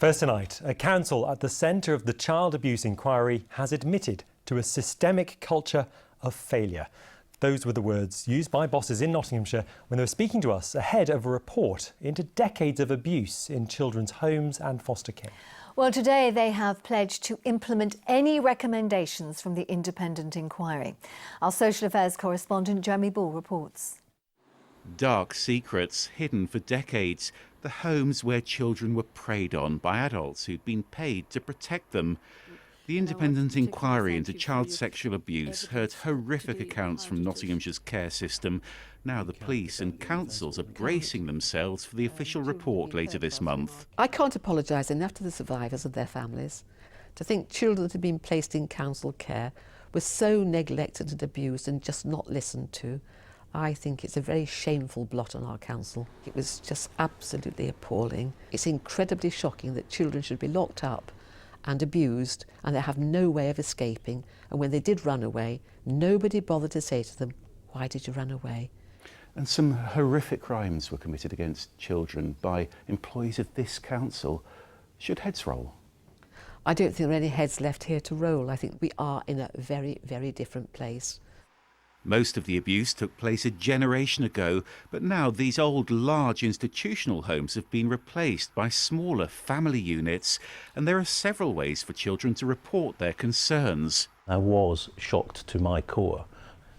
First tonight, a council at the centre of the child abuse inquiry has admitted to a systemic culture of failure. Those were the words used by bosses in Nottinghamshire when they were speaking to us ahead of a report into decades of abuse in children's homes and foster care. Well, today they have pledged to implement any recommendations from the independent inquiry. Our social affairs correspondent Jeremy Ball reports. Dark secrets hidden for decades, the homes where children were preyed on by adults who'd been paid to protect them. The independent inquiry into child sexual abuse heard horrific accounts from Nottinghamshire's care system. Now the police and councils are bracing themselves for the official report later this month. I can't apologise enough to the survivors and their families. To think children that had been placed in council care were so neglected and abused and just not listened to, I think it's a very shameful blot on our council. It was just absolutely appalling. It's incredibly shocking that children should be locked up and abused and they have no way of escaping, and when they did run away, nobody bothered to say to them, why did you run away? And some horrific crimes were committed against children by employees of this council. Should heads roll? I don't think there are any heads left here to roll. I think we are in a very, very different place. Most of the abuse took place a generation ago, but now these old, large institutional homes have been replaced by smaller family units, and there are several ways for children to report their concerns. I was shocked to my core.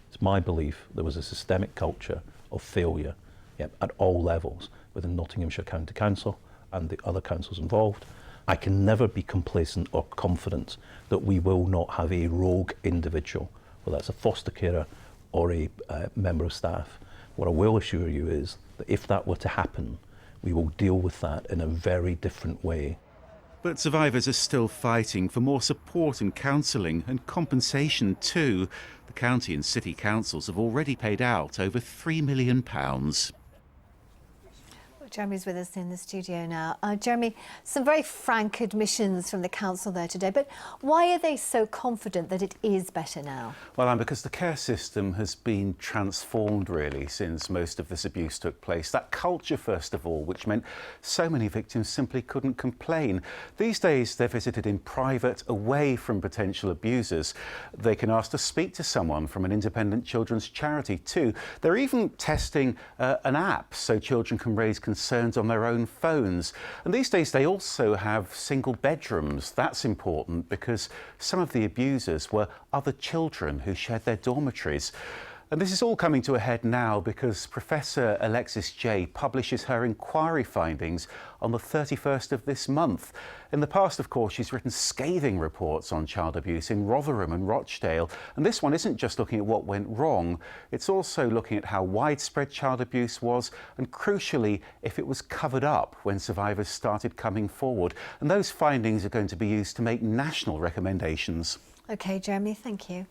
It's my belief there was a systemic culture of failure at all levels within Nottinghamshire County Council and the other councils involved. I can never be complacent or confident that we will not have a rogue individual, whether that's a foster carer or a member of staff. What I will assure you is that if that were to happen, we will deal with that in a very different way. But survivors are still fighting for more support and counselling and compensation too. The county and city councils have already paid out over £3 million. Jeremy's with us in the studio now. Jeremy, some very frank admissions from the council there today, but why are they so confident that it is better now? Well, because the care system has been transformed really since most of this abuse took place. That culture, first of all, which meant so many victims simply couldn't complain. These days they're visited in private, away from potential abusers. They can ask to speak to someone from an independent children's charity too. They're even testing an app so children can raise concerns on their own phones. And these days they also have single bedrooms. That's important because some of the abusers were other children who shared their dormitories. And this is all coming to a head now because Professor Alexis Jay publishes her inquiry findings on the 31st of this month. In the past, of course, she's written scathing reports on child abuse in Rotherham and Rochdale. And this one isn't just looking at what went wrong, it's also looking at how widespread child abuse was and, crucially, if it was covered up when survivors started coming forward. And those findings are going to be used to make national recommendations. OK, Jeremy, thank you.